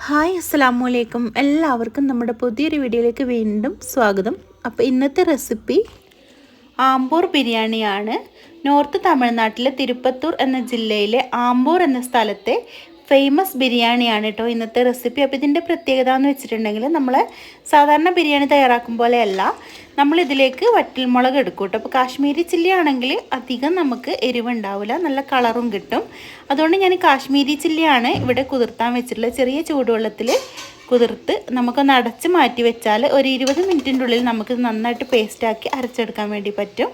Hi അസ്സലാമു അലൈക്കും. എല്ലാവർക്കും നമ്മുടെ പുതിയൊരു വീഡിയോയിലേക്ക് വീണ്ടും സ്വാഗതം. അപ്പോൾ ഇന്നത്തെ റെസിപ്പി ആമ്പൂർ ബിരിയാണിയാണ്. നോർത്ത് തമിഴ്നാട്ടിലെ തിരുപ്പത്തൂർ എന്ന ജില്ലയിലെ ആമ്പൂർ എന്ന സ്ഥലത്തെ ഫേമസ് ബിരിയാണിയാണ് കേട്ടോ ഇന്നത്തെ റെസിപ്പി. അപ്പോൾ ഇതിൻ്റെ പ്രത്യേകത എന്ന് വെച്ചിട്ടുണ്ടെങ്കിൽ നമ്മൾ സാധാരണ ബിരിയാണി തയ്യാറാക്കും പോലെയല്ല, നമ്മളിതിലേക്ക് വറ്റൽമുളക് എടുക്കും കേട്ടോ. അപ്പോൾ കാശ്മീരി ചില്ലി ആണെങ്കിൽ അധികം നമുക്ക് എരിവുണ്ടാവില്ല, നല്ല കളറും കിട്ടും. അതുകൊണ്ട് ഞാൻ കാശ്മീരി ചില്ലിയാണ് ഇവിടെ കുതിർത്താൻ വെച്ചിട്ടുള്ളത്. ചെറിയ ചൂടുവെള്ളത്തിൽ കുതിർത്ത് നമുക്കൊന്ന് അടച്ച് മാറ്റി വെച്ചാൽ ഒരു 20 മിനിറ്റിൻ്റെ ഉള്ളിൽ നമുക്ക് നന്നായിട്ട് പേസ്റ്റാക്കി അരച്ചെടുക്കാൻ വേണ്ടി പറ്റും.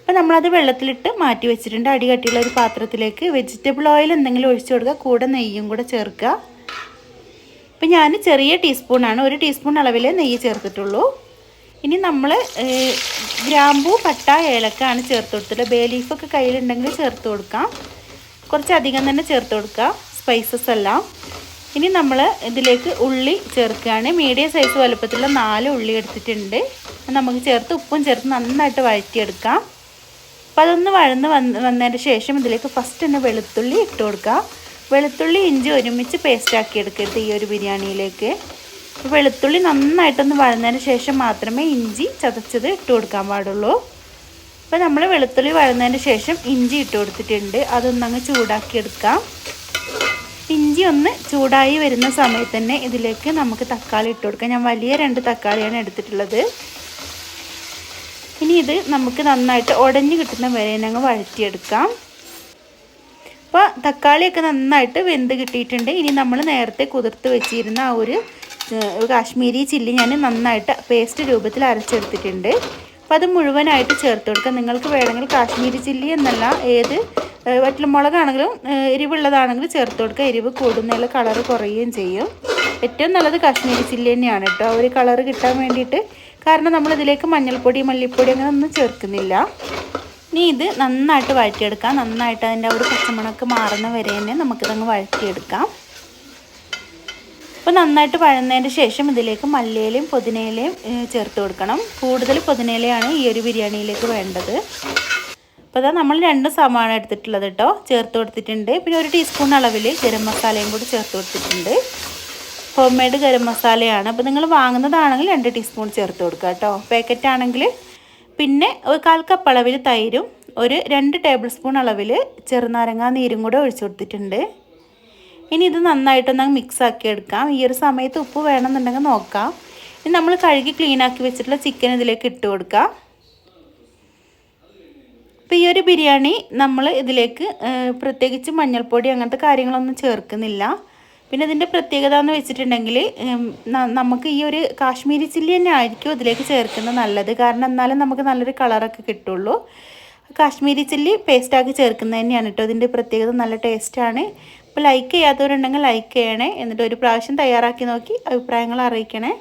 അപ്പോൾ നമ്മളത് വെള്ളത്തിലിട്ട് മാറ്റി വെച്ചിട്ടുണ്ട്. അടി കട്ടിയുള്ള ഒരു പാത്രത്തിലേക്ക് വെജിറ്റബിൾ ഓയിൽ എന്തെങ്കിലും ഒഴിച്ചു കൊടുക്കുക, കൂടെ നെയ്യും കൂടെ ചേർക്കുക. അപ്പോൾ ഞാൻ ചെറിയ ടീസ്പൂണാണ്, 1 ടീസ്പൂൺ അളവിൽ നെയ്യ് ചേർത്തിട്ടുള്ളൂ. ഇനി നമ്മൾ ഗ്രാമ്പൂ, പട്ട, ഏലക്കാണ് ചേർത്ത് കൊടുത്തിട്ട്, ബേ ലീഫൊക്കെ കയ്യിലുണ്ടെങ്കിൽ ചേർത്ത് കൊടുക്കാം. കുറച്ചധികം തന്നെ ചേർത്ത് കൊടുക്കുക സ്പൈസസ് എല്ലാം. ഇനി നമ്മൾ ഇതിലേക്ക് ഉള്ളി ചേർക്കുകയാണ്. മീഡിയം സൈസ് വലുപ്പത്തിലുള്ള 4 ഉള്ളി എടുത്തിട്ടുണ്ട്. നമുക്ക് ചേർത്ത് ഉപ്പും ചേർത്ത് നന്നായിട്ട് വഴറ്റിയെടുക്കാം. അപ്പോൾ അതൊന്ന് വന്നതിന് ശേഷം ഇതിലേക്ക് ഫസ്റ്റ് തന്നെ വെളുത്തുള്ളി ഇട്ട് കൊടുക്കുക. വെളുത്തുള്ളി ഇഞ്ചി ഒരുമിച്ച് പേസ്റ്റാക്കി എടുക്കരുത് ഈ ഒരു ബിരിയാണിയിലേക്ക്. വെളുത്തുള്ളി നന്നായിട്ടൊന്ന് വഴന്നതിന് ശേഷം മാത്രമേ ഇഞ്ചി ചതച്ചത് ഇട്ട് കൊടുക്കാൻ പാടുള്ളൂ. അപ്പോൾ നമ്മൾ വെളുത്തുള്ളി വഴന്നതിന് ശേഷം ഇഞ്ചി ഇട്ട് കൊടുത്തിട്ടുണ്ട്. അതൊന്നങ്ങ് ചൂടാക്കിയെടുക്കാം. ഇഞ്ചി ഒന്ന് ചൂടായി വരുന്ന സമയത്ത് തന്നെ ഇതിലേക്ക് നമുക്ക് തക്കാളി ഇട്ട് കൊടുക്കാം. ഞാൻ വലിയ 2 തക്കാളിയാണ് എടുത്തിട്ടുള്ളത്. ഇനി ഇത് നമുക്ക് നന്നായിട്ട് ഉടഞ്ഞ് കിട്ടുന്ന വരെ ഞങ്ങൾ വഴറ്റിയെടുക്കാം. അപ്പോൾ തക്കാളിയൊക്കെ നന്നായിട്ട് വെന്ത് കിട്ടിയിട്ടുണ്ട്. ഇനി നമ്മൾ നേരത്തെ കുതിർത്ത് വെച്ചിരുന്ന ആ ഒരു കാശ്മീരി ചില്ലി ഞാൻ നന്നായിട്ട് പേസ്റ്റ് രൂപത്തിൽ അരച്ചെടുത്തിട്ടുണ്ട്. അപ്പോൾ അത് മുഴുവനായിട്ട് ചേർത്ത് കൊടുക്കുക. നിങ്ങൾക്ക് വേണമെങ്കിൽ കാശ്മീരി ചില്ലി എന്നല്ല, ഏത് വറ്റൽമുളകാണെങ്കിലും എരിവുള്ളതാണെങ്കിലും ചേർത്ത് കൊടുക്കുക. എരിവ് കൂടുന്നതിൽ കളറ് കുറയുകയും ചെയ്യും. ഏറ്റവും നല്ലത് കാശ്മീരി ചില്ലി തന്നെയാണ് കേട്ടോ, ഒരു കളറ് കിട്ടാൻ വേണ്ടിയിട്ട്. കാരണം നമ്മളിതിലേക്ക് മഞ്ഞൾപ്പൊടി, മല്ലിപ്പൊടി അങ്ങനെ ഒന്നും ചേർക്കുന്നില്ല. ഇനി ഇത് നന്നായിട്ട് വഴറ്റിയെടുക്കാം. നന്നായിട്ട് അതിൻ്റെ ആ ഒരു പച്ചമണക്ക് മാറുന്ന വരെ തന്നെ നമുക്കിതങ്ങ് വഴറ്റിയെടുക്കാം. അപ്പോൾ നന്നായിട്ട് വഴന്നതിന് ശേഷം ഇതിലേക്ക് മല്ലിയിലയും പുതിനയിലയും ചേർത്ത് കൊടുക്കണം. കൂടുതൽ പുതിനയിലയാണ് ഈ ഒരു ബിരിയാണിയിലേക്ക് വേണ്ടത്. അപ്പോൾ അതാ നമ്മൾ 2 സവാള എടുത്തിട്ടുള്ളത് കേട്ടോ, ചേർത്ത് കൊടുത്തിട്ടുണ്ട്. പിന്നെ 1 ടീസ്പൂൺ അളവിൽ ഗരം മസാലയും കൂടി ചേർത്ത് കൊടുത്തിട്ടുണ്ട്. ഹോം മെയ്ഡ് ഗരം മസാലയാണ്. അപ്പോൾ നിങ്ങൾ വാങ്ങുന്നതാണെങ്കിൽ 2 ടീസ്പൂൺ ചേർത്ത് കൊടുക്കുക കേട്ടോ, പാക്കറ്റ് ആണെങ്കിൽ. പിന്നെ 1/4 കപ്പ് അളവിൽ തൈരും 2 ടേബിൾ സ്പൂൺ അളവിൽ ചെറുനാരങ്ങ നീരും കൂടെ ഒഴിച്ചു കൊടുത്തിട്ടുണ്ട്. ഇനി ഇത് നന്നായിട്ടൊന്ന് മിക്സ് ആക്കി എടുക്കാം. ഈ ഒരു സമയത്ത് ഉപ്പ് വേണമെന്നുണ്ടെങ്കിൽ നോക്കാം. ഇനി നമ്മൾ കഴുകി ക്ലീനാക്കി വെച്ചിട്ടുള്ള ചിക്കൻ ഇതിലേക്ക് ഇട്ട് കൊടുക്കാം. അപ്പോൾ ഈ ഒരു ബിരിയാണി നമ്മൾ ഇതിലേക്ക് പ്രത്യേകിച്ച് മഞ്ഞൾപ്പൊടി അങ്ങനത്തെ കാര്യങ്ങളൊന്നും ചേർക്കുന്നില്ല. പിന്നെ ഇതിൻ്റെ പ്രത്യേകത എന്ന് വെച്ചിട്ടുണ്ടെങ്കിൽ നമുക്ക് ഈ ഒരു കാശ്മീരി ചില്ലി തന്നെ ആയിരിക്കും ഇതിലേക്ക് ചേർക്കുന്നത് നല്ലത്. കാരണം എന്നാലും നമുക്ക് നല്ലൊരു കളറൊക്കെ കിട്ടുള്ളൂ. കാശ്മീരി ചില്ലി പേസ്റ്റാക്കി ചേർക്കുന്നത് തന്നെയാണ് കേട്ടോ ഇതിൻ്റെ പ്രത്യേകത. നല്ല ടേസ്റ്റാണ്. അപ്പോൾ ലൈക്ക് ചെയ്യാത്തവരുണ്ടെങ്കിൽ ലൈക്ക് ചെയ്യണേ. എന്നിട്ട് ഒരു പ്രാവശ്യം തയ്യാറാക്കി നോക്കി അഭിപ്രായങ്ങൾ അറിയിക്കണേ.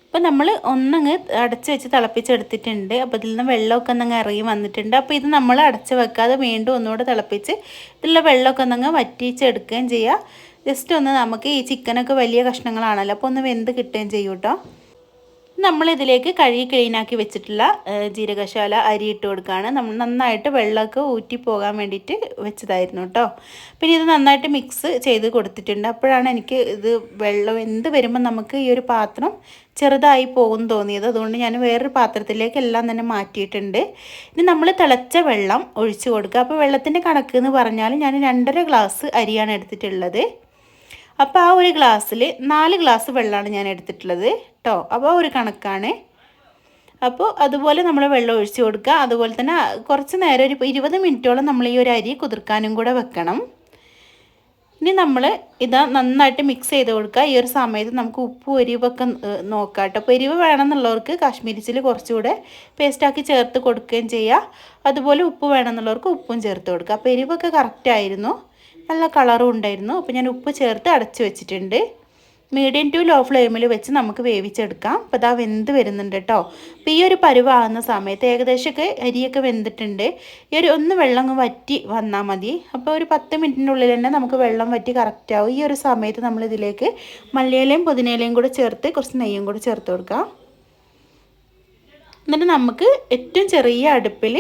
അപ്പോൾ നമ്മൾ ഒന്നങ്ങ് അടച്ച് വെച്ച് തിളപ്പിച്ചെടുത്തിട്ടുണ്ട്. അപ്പോൾ ഇതിൽ നിന്ന് വെള്ളമൊക്കെ ഒന്നങ്ങ് ഇറങ്ങി വന്നിട്ടുണ്ട്. അപ്പോൾ ഇത് നമ്മൾ അടച്ച് വെക്കാതെ വീണ്ടും ഒന്നുകൂടെ തിളപ്പിച്ച് ഇതിലുള്ള വെള്ളമൊക്കെ ഒന്നങ്ങ് വറ്റിച്ചെടുക്കുകയും ചെയ്യുക. ജസ്റ്റ് ഒന്ന് നമുക്ക് ഈ ചിക്കനൊക്കെ വലിയ കഷ്ണങ്ങളാണല്ലോ, അപ്പോൾ ഒന്ന് വെന്ത് കിട്ടുകയും ചെയ്യും കേട്ടോ. നമ്മളിതിലേക്ക് കഴുകി ക്ലീനാക്കി വെച്ചിട്ടുള്ള ജീരകശാല അരി ഇട്ട് കൊടുക്കുകയാണ്. നമ്മൾ നന്നായിട്ട് വെള്ളമൊക്കെ ഊറ്റി പോകാൻ വേണ്ടിയിട്ട് വെച്ചതായിരുന്നു കേട്ടോ. പിന്നെ ഇത് നന്നായിട്ട് മിക്സ് ചെയ്ത് കൊടുത്തിട്ടുണ്ട്. അപ്പോഴാണ് എനിക്ക് ഇത് വെള്ളം വെന്ത് വരുമ്പോൾ നമുക്ക് ഈ ഒരു പാത്രം ചെറുതായി പോകും തോന്നിയത്. അതുകൊണ്ട് ഞാൻ വേറൊരു പാത്രത്തിലേക്ക് എല്ലാം തന്നെ മാറ്റിയിട്ടുണ്ട്. ഇനി നമ്മൾ തിളച്ച വെള്ളം ഒഴിച്ച് കൊടുക്കുക. അപ്പോൾ വെള്ളത്തിൻ്റെ കണക്ക് എന്ന് പറഞ്ഞാൽ ഞാൻ 2.5 ഗ്ലാസ് അരിയാണ് എടുത്തിട്ടുള്ളത്. അപ്പോൾ ആ ഒരു ഗ്ലാസ്സിൽ 4 ഗ്ലാസ് വെള്ളമാണ് ഞാൻ എടുത്തിട്ടുള്ളത് കേട്ടോ. അപ്പോൾ ഒരു കണക്കാണ്. അപ്പോൾ അതുപോലെ നമ്മൾ വെള്ളം ഒഴിച്ച് കൊടുക്കുക. അതുപോലെ തന്നെ കുറച്ച് നേരം ഒരു 20 മിനിറ്റോളം നമ്മൾ ഈ ഒരു അരി കുതിർക്കാനും കൂടെ വെക്കണം. ഇനി നമ്മൾ ഇത് നന്നായിട്ട് മിക്സ് ചെയ്ത് കൊടുക്കുക. ഈ ഒരു സമയത്ത് നമുക്ക് ഉപ്പും എരിവൊക്കെ നോക്കാം കേട്ടോ. അപ്പോൾ എരിവ് വേണമെന്നുള്ളവർക്ക് കാശ്മീരി ചില്ലി കുറച്ചുകൂടെ പേസ്റ്റാക്കി ചേർത്ത് കൊടുക്കുകയും ചെയ്യുക. അതുപോലെ ഉപ്പ് വേണമെന്നുള്ളവർക്ക് ഉപ്പും ചേർത്ത് കൊടുക്കുക. അപ്പോൾ എരിവൊക്കെ കറക്റ്റായിരുന്നു, നല്ല കളറും ഉണ്ടായിരുന്നു. അപ്പോൾ ഞാൻ ഉപ്പ് ചേർത്ത് അടച്ച് വെച്ചിട്ടുണ്ട്. മീഡിയം ടു ലോ ഫ്ലെയിമിൽ വെച്ച് നമുക്ക് വേവിച്ചെടുക്കാം. അപ്പോൾ ഇതാ വെന്ത് വരുന്നുണ്ട് കേട്ടോ. അപ്പോൾ ഈ ഒരു പരുവാകുന്ന സമയത്ത് ഏകദേശമൊക്കെ അരിയൊക്കെ വെന്തിട്ടുണ്ട്. ഈ ഒരു ഒന്ന് വെള്ളം വറ്റി വന്നാൽ മതി. അപ്പോൾ ഒരു 10 മിനിറ്റിൻ്റെ ഉള്ളിൽ തന്നെ നമുക്ക് വെള്ളം വറ്റി കറക്റ്റാവും. ഈ ഒരു സമയത്ത് നമ്മളിതിലേക്ക് മല്ലിയിലയും പുതിനയിലയും കൂടെ ചേർത്ത് കുറച്ച് നെയ്യും കൂടെ ചേർത്ത് കൊടുക്കാം. എന്നിട്ട് നമുക്ക് ഏറ്റവും ചെറിയ അടുപ്പിൽ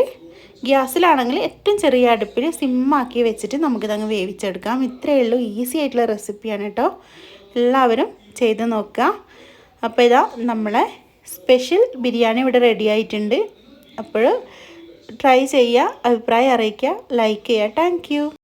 ഗ്യാസിലാണെങ്കിൽ ഏറ്റവും ചെറിയ അടുപ്പിൽ സിമ്മാക്കി വെച്ചിട്ട് നമുക്കിതങ്ങ് വേവിച്ചെടുക്കാം. ഇത്രയേ ഉള്ളൂ, ഈസി ആയിട്ടുള്ള റെസിപ്പിയാണ് കേട്ടോ. എല്ലാവരും ചെയ്ത് നോക്കുക. അപ്പോൾ ഇതാ നമ്മളെ സ്പെഷ്യൽ ബിരിയാണി ഇവിടെ റെഡി ആയിട്ടുണ്ട്. അപ്പോൾ ട്രൈ ചെയ്യുക, അഭിപ്രായം അറിയിക്കുക, ലൈക്ക് ചെയ്യുക. Thank you.